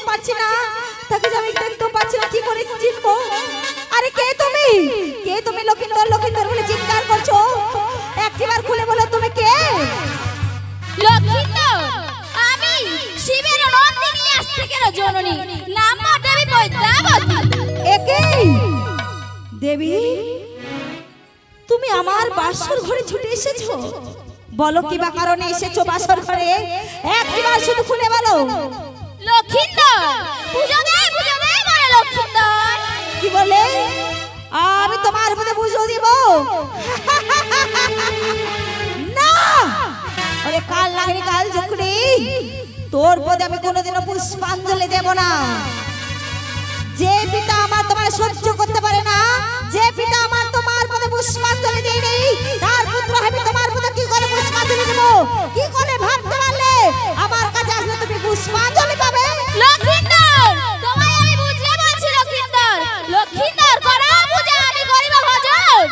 পাচ্ছি না, তাকে যে আমি দেখতে পাচ্ছি না, কি করে চিনবো? আরে কে তুমি? কে তুমি? লক্ষিন্দর লক্ষিন্দর বলে চিৎকার করছো, একটিবার খুলে বলো তুমি কে? লক্ষিন্দর, আমি শিবের নন্দিনী আস্তিকের জননী, নাম দেবী পদ্মাবতী। একে দেবী, তুমি আমার বাসর ঘরে ছুটে এসেছো, বলো কি বা কারণে এসেছো বাসর ঘরে, একবার শুধু খুলে বলো। লক্ষিন্দর, পুজো দে বলে লক্ষিন্দর। কি বলে? আমি তোমার মধ্যে পুজো দিব না? আরে কাল লাগনি কাল ঝুঁকড়ি, তোর পদে আমি কোনোদিনও পুষ্পাঞ্জলি দেব না। যে পিতা আমার তোমার সহ্য করতে পারে না, যে পিতা আমার তোমার পদে পুষ্পাঞ্জলি দেয়নি, তার পুত্র আমি তোমার পদে কি করে পুষ্পাঞ্জলি দেব? কি করে ভাবতে পারলে আমার কাছে আসলে তুমি পুষ্পাঞ্জলি পাবে? লক্ষিন্দর, তোমায় আমি বুঝলে বলছি লক্ষিন্দর। লক্ষিন্দর, করো পূজা, আমি করিব ভজন।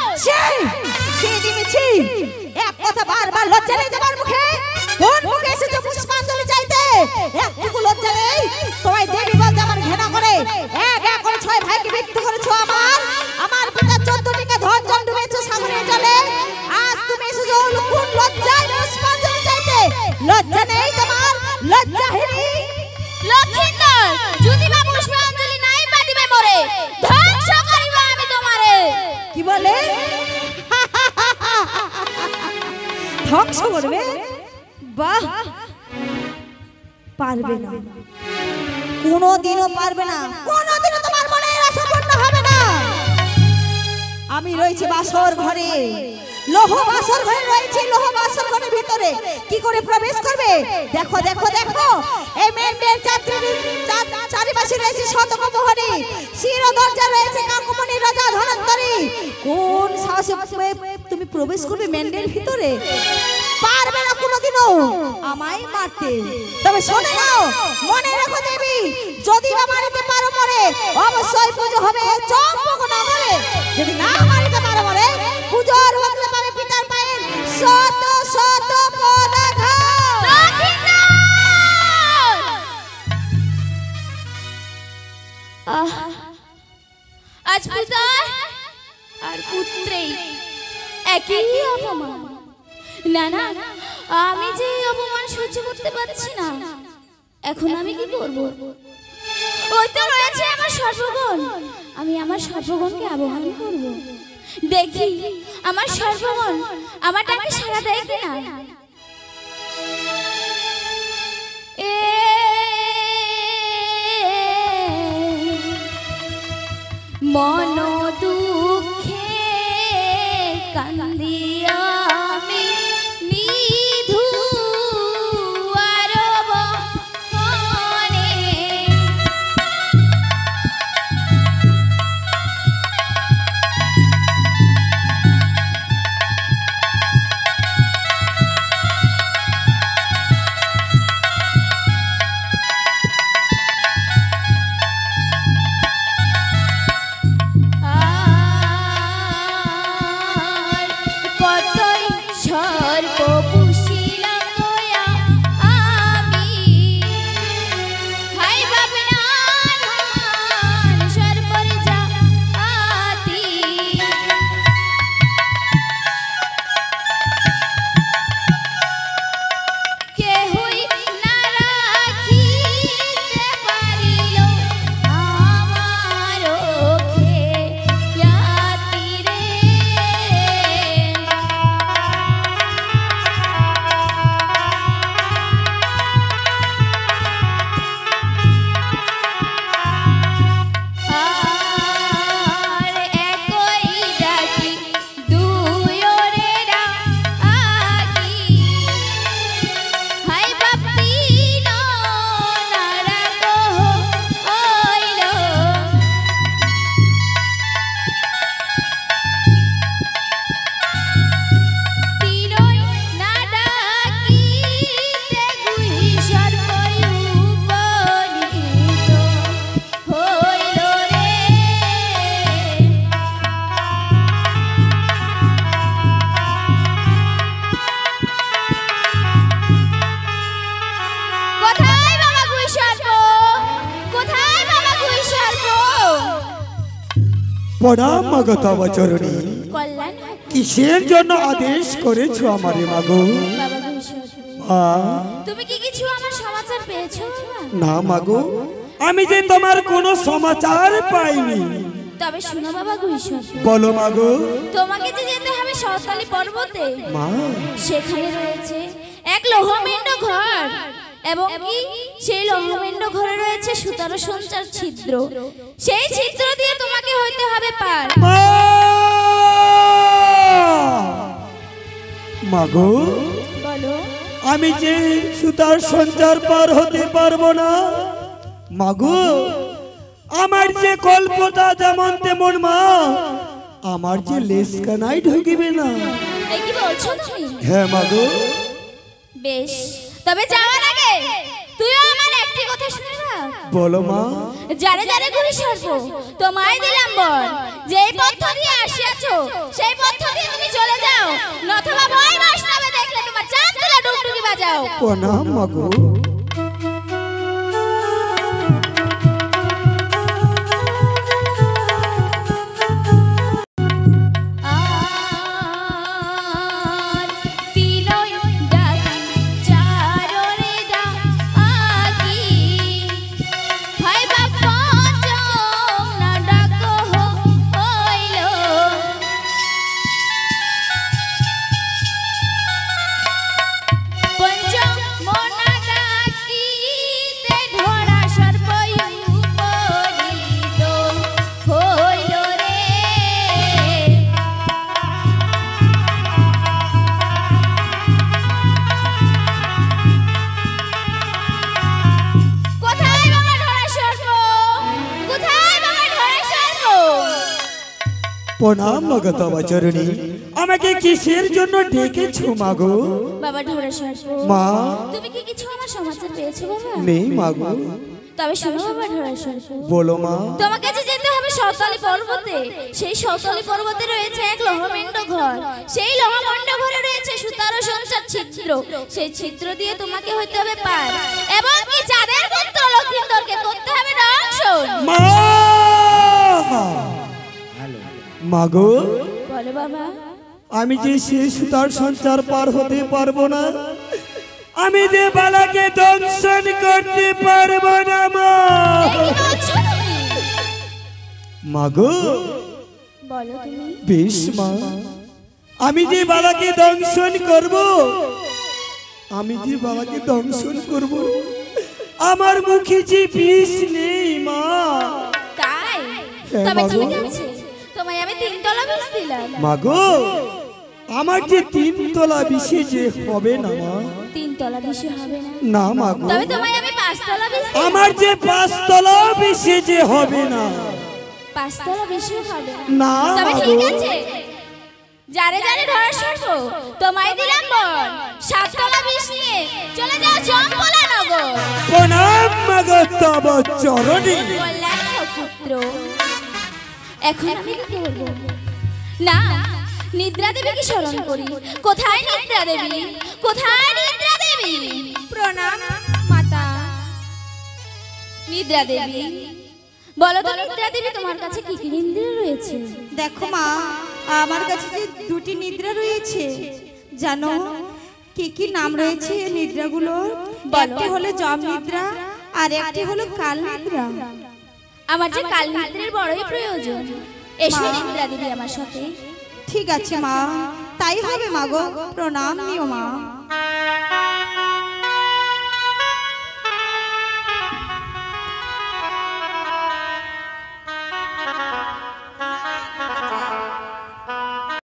এক কথা বারবার লজ্জা নেই তোমার মুখে? কোন মুখে এসেছো পুষ্পাঞ্জলি চাইতে? একটুকু লজ্জা নেই? তোমায় দেবী বলতে আমার ঘৃণা করে, এক এক করে 6 ভাইকে মৃত্যু করেছো, আমার পিতা 14টিকে ধন জন ডুবেছো সাগরের জলে, আজ তুমি এসেছো কোন লজ্জায় পুষ্পাঞ্জলি চাইতে? লজ্জা নেই তোমার? লজ্জাহীনী লক্ষিন্দর, যদি বা পুষ্পাঞ্জলি নাই বা দিবে মরে, ধ্বংস করিব আমি তোমারে। কি বলে? ধ্বংস করবে? বাহ, পারবে না, কোনোদিনও পারবে না, কোনোদিনও তোমার মনে আশা পূর্ণ হবে না। আমি রয়েছি বাসর ঘরে, লোহ বাসর ঘরে রয়েছে, লোহ বাসর ঘরের ভিতরে কি করে প্রবেশ করবে? দেখো দেখো দেখো, এই মেন্ডের চারিপাশে রয়েছে শতক প্রহরী, শির দরজা রয়েছে কাকুমণি রাজা ধনন্তরী। কোন সাহসে তুমি প্রবেশ করবে মেন্ডের ভিতরে? পারবে না কোনোদিনও আমায় মারতে। তবে শুনে নাও, মনে রেখো দেবী, যদি বা মারিতে পারো মরে, অবশ্যই পুজো হবে চম্পকনগরে। যদি না মারিতে পারো মরে, পুজোর বদলে পাবে পিতার পায়ের শত শত পদাঘাত। আজ পিতা আর পুত্রেই একই অপমান। না না, আমি যে অপমান সহ্য করতে পারছি না, এখন আমি কি করব? ওই তো রয়েছে আমার সর্বগুণ, আমি আমার সর্বগুণকে আবাহন করব। দেখি আমার সর্বগুণ আমার ডাকে সাড়া দেয় কিনা। মন দুঃখে কান্দি আমি নিধু আরব মনে। প্রণাম মাগো তব চরণে। কল্যাণ হোক। কিসের জন্য আদেশ করেছো আমারে মাগো? বাবা ঘোষর, তুমি কি কিছু আমার সমাচার পেয়েছো বাবা? না মাগো, আমি যে তোমার কোনো সমাচার পাইনি। তবে শুনো বাবা ঘোষর, বলো মাগো। তোমাকে যে যেতে হবে সাঁওতালি পর্বতে। মা, সেখানে রয়েছে এক লোহমেন্ড ঘর, এবং কি সেই লোহমেন্ড ঘরে রয়েছে সুতারো সঞ্চার ছিদ্র। সেই ছিদ্র দিয়ে তোমাকে হইতে হবে পার। মা! মাগো, বলো। আমি যে সুতার সঞ্চার পার হতে পারবো না মাগো। আমার যে কল্পটা যেমন তেমন মা, আমার যে লেসকানাই ঢুকিবে না। এই কি বলছো তুমি? হ্যাঁ মাগো। বেশ, তবে যাওয়ার আগে তুইও আমার একটি কথা শুনে না। বলো মা। যারে যারে ঘুরে সরবো তোমায় দিলাম বর, যেই পথ দিয়ে আসিয়াছো সেই পথ দিয়ে তুমি চলে যাও, নতুবা ভয় বৈষ্ণবে দেখলে তোমার চাঁদ তোলা ডুগডুগি বাজাও। প্রণাম মাগো। প্রণাম মাগো তব চরণে। আমাকে কিসের জন্য ডেকেছো মাগো? বাবা ঢোরা সর্প, মা, তুমি কি কিছু আমার সমাচার পেয়েছো বাবা? নেই মাগো। তবে শোনো বাবা ঢোরা সর্প, বলো মা। তোমাকে যে যেতে হবে সাঁওতালি পর্বতে। সেই সাঁওতালি পর্বতে রয়েছে এক লোহমেন্ড ঘর, সেই লোহমেন্ড ঘরে রয়েছে সুতারো সঞ্চার ছিদ্র। সেই ছিদ্র দিয়ে তোমাকে হইতে হবে পার, এবং কি চাঁদের পুত্র লক্ষিন্দরকে করতে হবে দংশন। মা! মাগো, বলো বাবা। আমি যে সে সুতার সঞ্চার পার হতে পারবো না, আমি যে বালাকে দংশন করতে পারবো না মা। এই কি বলছো তুমি? মাগো, বলো তুমি। বেশ মা, আমি যে বালাকে দংশন করব, আমি যে বালাকে দংশন করব, আমার মুখে যে বিষ নেই মা। তাই? হ্যাঁ, তবে মাগো। ঠিক আছে, তোমায় আমি 3 তলা বিষ দিলাম। মাগো, আমার যে 3 তলা বিষে যে হবে না মা। 3 তলা বেশি হবে না। না মাগো, তবে তোমায় আমি 5 তলা বিষ দিলাম। আমার যে 5 তলা বিষে যে হবে না। 5 তলা বেশি হবে না। না তবে মাগো। ঠিক আছে, যারে যারে ধরা সর্ব তোমায় দিলাম বর, 7 তলা বিষ নিয়ে চলে যাও চম্পলা নগর। প্রণাম মাগো তব চরণে। কল্যাণ হোক পুত্র। এখন আমি কি করব? না, নিদ্রা দেবীকে স্মরণ করি। কোথায় নিদ্রা দেবী? কোথায় নিদ্রা দেবী? প্রণাম মাতা। নিদ্রা দেবী, বলো তো নিদ্রা দেবী, তোমার কাছে কি কি নিদ্রা রয়েছে? দেখো মা, আমার কাছে যে 2টি নিদ্রা রয়েছে, জানো কি কি নাম রয়েছে এই নিদ্রাগুলো? একটি হলো জম নিদ্রা, আর একটি হলো কাল নিদ্রা। আমার যে কাল নিদ্রার বড়ই প্রয়োজন। এসো নিদ্রা দেবী আমার সাথে। ঠিক আছে মা, তাই হবে মাগো। প্রণাম নিও মা।